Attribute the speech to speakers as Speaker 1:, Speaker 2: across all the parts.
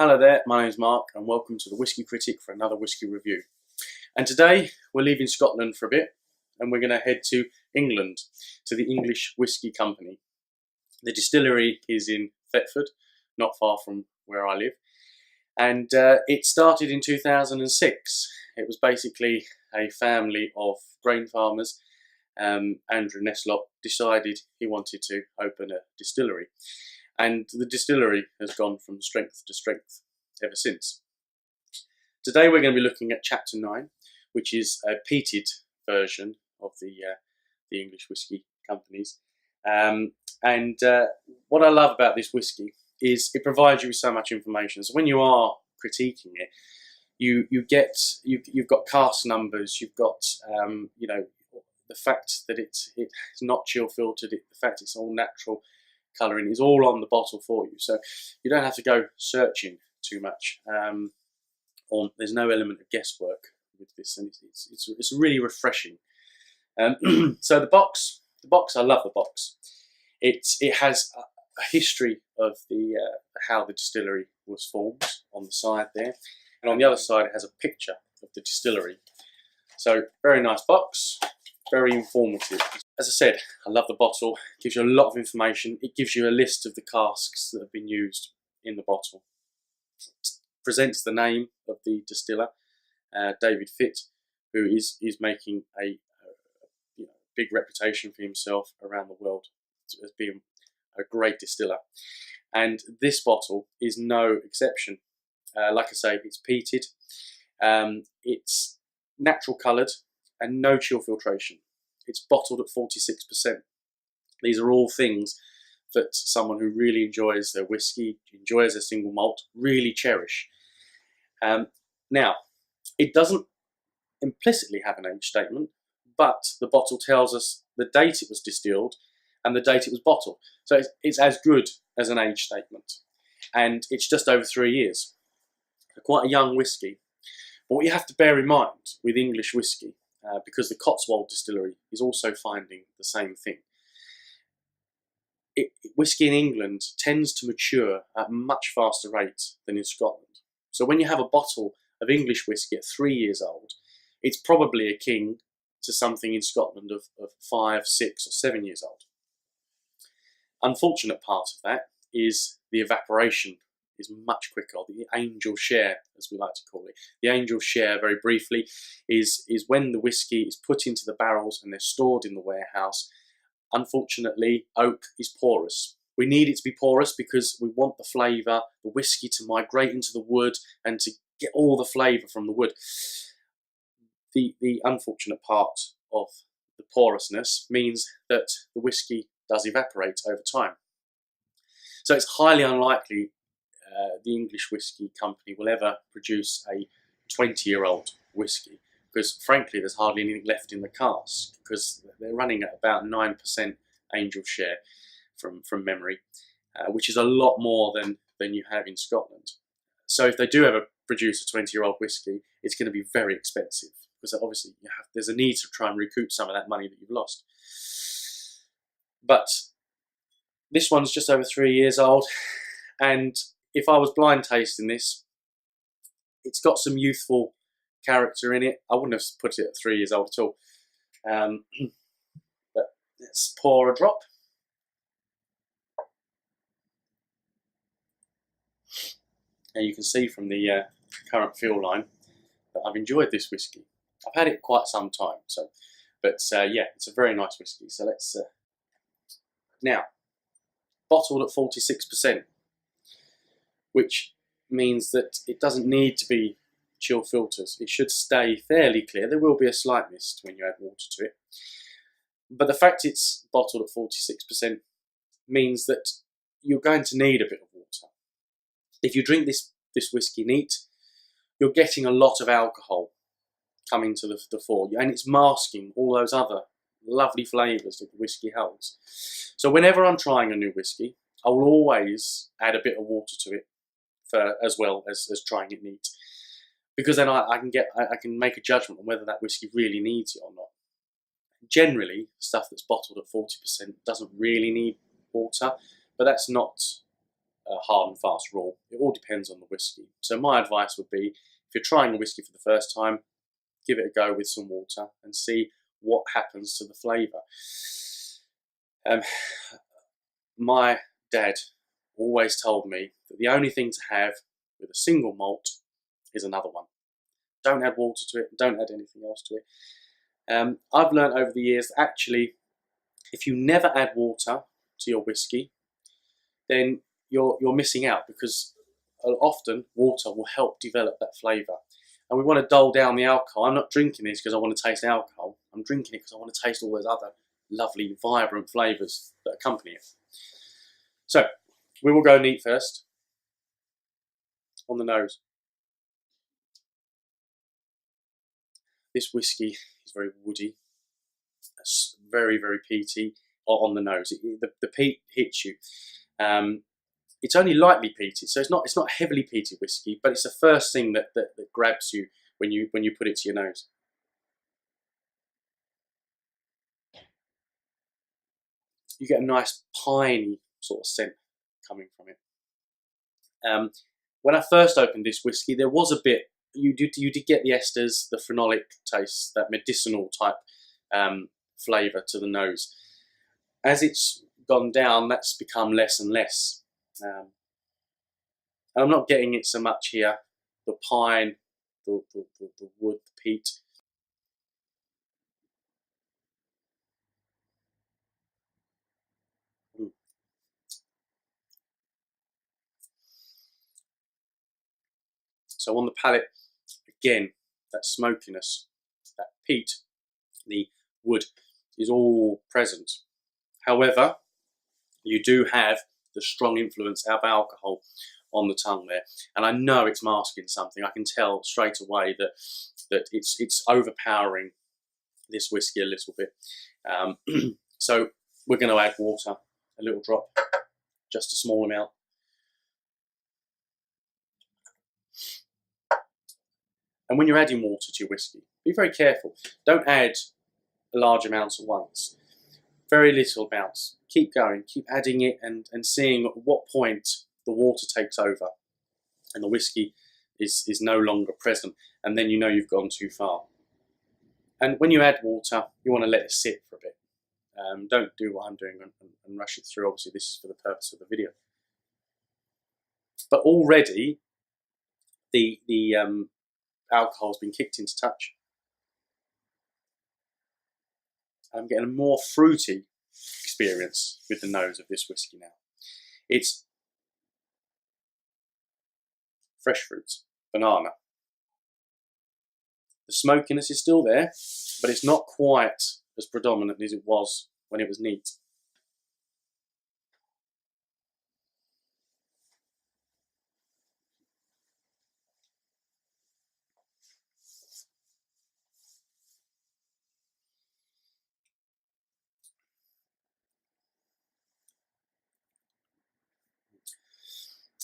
Speaker 1: Hello there, my name's Mark and welcome to the Whisky Critic for another whisky review. And today we're leaving Scotland for a bit and we're going to head to England, to the English Whisky Company. The distillery is in Thetford, not far from where I live, and it started in 2006. It was basically a family of grain farmers. Andrew Neslop decided he wanted to open a distillery. And the distillery has gone from strength to strength ever since. Today we're going to be looking at Chapter 9, which is a peated version of the English Whisky Companies. What I love about this whisky is it provides you with so much information. So when you are critiquing it, you've got cask numbers, you've got the fact that it's not chill filtered, the fact it's all natural colouring is all on the bottle for you, so you don't have to go searching too much. There's no element of guesswork with this, and it's really refreshing. So the box, I love the box. It has a history of how the distillery was formed on the side there, and on the other side it has a picture of the distillery. So very nice box, very informative. As I said, I love the bottle. It gives you a lot of information. It gives you a list of the casks that have been used in the bottle. It presents the name of the distiller, David Fitt, who is making a big reputation for himself around the world as being a great distiller. And this bottle is no exception. Like I say, it's peated. It's natural coloured and no chill filtration. It's bottled at 46%. These are all things that someone who really enjoys their whiskey, enjoys their single malt, really cherish. Now, it doesn't implicitly have an age statement, but the bottle tells us the date it was distilled and the date it was bottled. So it's as good as an age statement. And it's just over 3 years. So quite a young whiskey. But what you have to bear in mind with English whiskey, because the Cotswold distillery is also finding the same thing. Whisky in England tends to mature at a much faster rate than in Scotland. So when you have a bottle of English whisky at 3 years old, it's probably akin to something in Scotland of 5, 6 or 7 years old. Unfortunate part of that is the evaporation is much quicker. The angel share, as we like to call it. The angel share, very briefly, is when the whiskey is put into the barrels and they're stored in the warehouse. Unfortunately, oak is porous. We need it to be porous because we want the flavour, the whiskey to migrate into the wood and to get all the flavour from the wood. The unfortunate part of the porousness means that the whiskey does evaporate over time. So it's highly unlikely the English Whisky Company will ever produce a 20-year-old whiskey, because frankly there's hardly anything left in the cask, because they're running at about 9% angel share from memory, which is a lot more than you have in Scotland. So if they do ever produce a 20-year-old whiskey, it's going to be very expensive, because obviously there's a need to try and recoup some of that money that you've lost. But this one's just over 3 years old, and if I was blind tasting this, it's got some youthful character in it. I wouldn't have put it at 3 years old at all. But let's pour a drop. And you can see from the current feel line that I've enjoyed this whiskey. I've had it quite some time, but yeah, it's a very nice whiskey. So let's now bottled at 46%. Which means that it doesn't need to be chill filters. It should stay fairly clear. There will be a slight mist when you add water to it. But the fact it's bottled at 46% means that you're going to need a bit of water. If you drink this whiskey neat, you're getting a lot of alcohol coming to the fore, and it's masking all those other lovely flavours that the whiskey holds. So whenever I'm trying a new whiskey, I will always add a bit of water to it, as well as trying it neat, because then I can make a judgment on whether that whiskey really needs it or not. Generally, stuff that's bottled at 40% doesn't really need water, but that's not hard and fast rule. It all depends on the whiskey. So my advice would be, if you're trying a whiskey for the first time, give it a go with some water and see what happens to the flavour. My dad always told me that the only thing to have with a single malt is another one. Don't add water to it, don't add anything else to it. I've learned over the years that actually, if you never add water to your whiskey, then you're missing out, because often water will help develop that flavour. And we want to dull down the alcohol. I'm not drinking this because I want to taste alcohol. I'm drinking it because I want to taste all those other lovely, vibrant flavours that accompany it. So, we will go neat first. On the nose. This whiskey is very woody. It's very, very peaty on the nose. The peat hits you. It's only lightly peated, so it's not heavily peated whiskey, but it's the first thing that grabs you when you put it to your nose. You get a nice piney sort of scent coming from it. When I first opened this whiskey, there was a bit. You did get the esters, the phenolic taste, that medicinal type flavour to the nose. As it's gone down, that's become less and less. And I'm not getting it so much here. The pine, the wood, the peat. So on the palate, again, that smokiness, that peat, the wood is all present. However, you do have the strong influence of alcohol on the tongue there, and I know it's masking something. I can tell straight away that it's overpowering this whiskey a little bit. So we're going to add water, a little drop, just a small amount. And when you're adding water to your whiskey, be very careful. Don't add large amounts at once. Very little amounts. Keep going, keep adding it, and seeing at what point the water takes over and the whiskey is no longer present, and then you know you've gone too far. And when you add water, you want to let it sit for a bit. Don't do what I'm doing and rush it through. Obviously, this is for the purpose of the video. But already, the alcohol's been kicked into touch. I'm getting a more fruity experience with the nose of this whiskey now. It's fresh fruits, banana. The smokiness is still there, but it's not quite as predominant as it was when it was neat.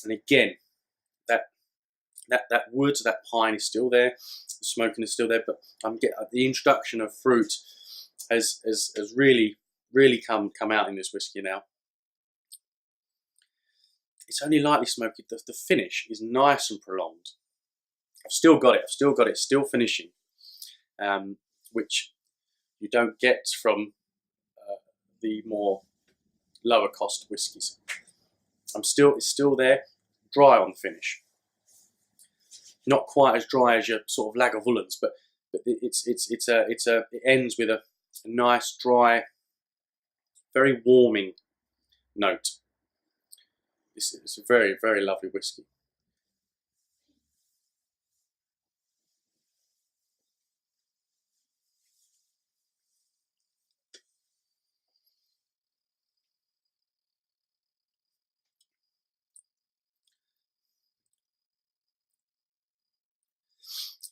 Speaker 1: And again, that wood, that pine is still there, the smokiness is still there, but I'm getting the introduction of fruit has really come out in this whiskey now. It's only lightly smoky. The finish is nice and prolonged. I've still got it, still finishing, which you don't get from the more lower cost whiskies. It's still there, dry on the finish. Not quite as dry as your sort of Lagavulins, but it ends with a nice, dry, very warming note. It's a very, very lovely whiskey.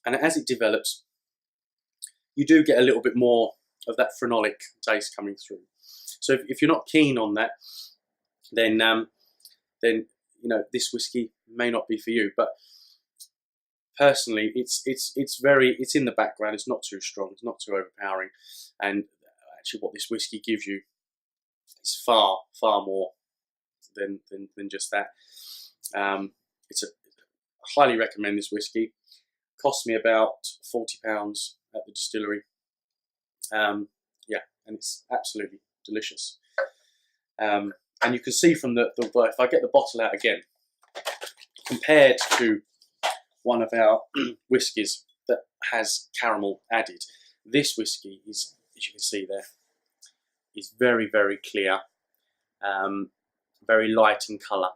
Speaker 1: And as it develops, you do get a little bit more of that phenolic taste coming through. So if you're not keen on that, then you know this whiskey may not be for you. But personally, it's in the background. It's not too strong. It's not too overpowering. And actually, what this whiskey gives you is far more than just that. It's I highly recommend this whiskey. Cost me about £40 at the distillery. Yeah, and it's absolutely delicious. And you can see from the if I get the bottle out again, compared to one of our whiskies that has caramel added, this whiskey is, as you can see there, is very, very clear, very light in colour.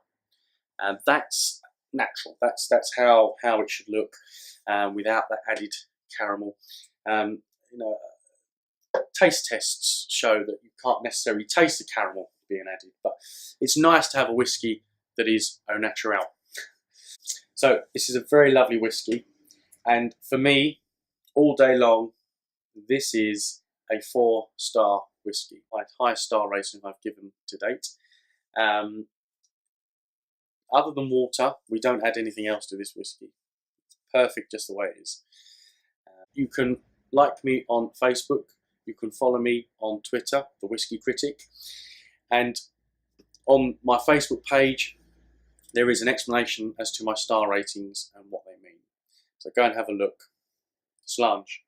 Speaker 1: That's natural. That's how it should look, without that added caramel. You know, taste tests show that you can't necessarily taste the caramel being added, but it's nice to have a whiskey that is au naturel. So this is a very lovely whiskey, and for me, all day long, this is a 4-star whiskey, my highest star rating I've given to date. Other than water, we don't add anything else to this whiskey. It's perfect just the way it is. You can like me on Facebook. You can follow me on Twitter, the Whisky Critic. And on my Facebook page, there is an explanation as to my star ratings and what they mean. So go and have a look. Slange.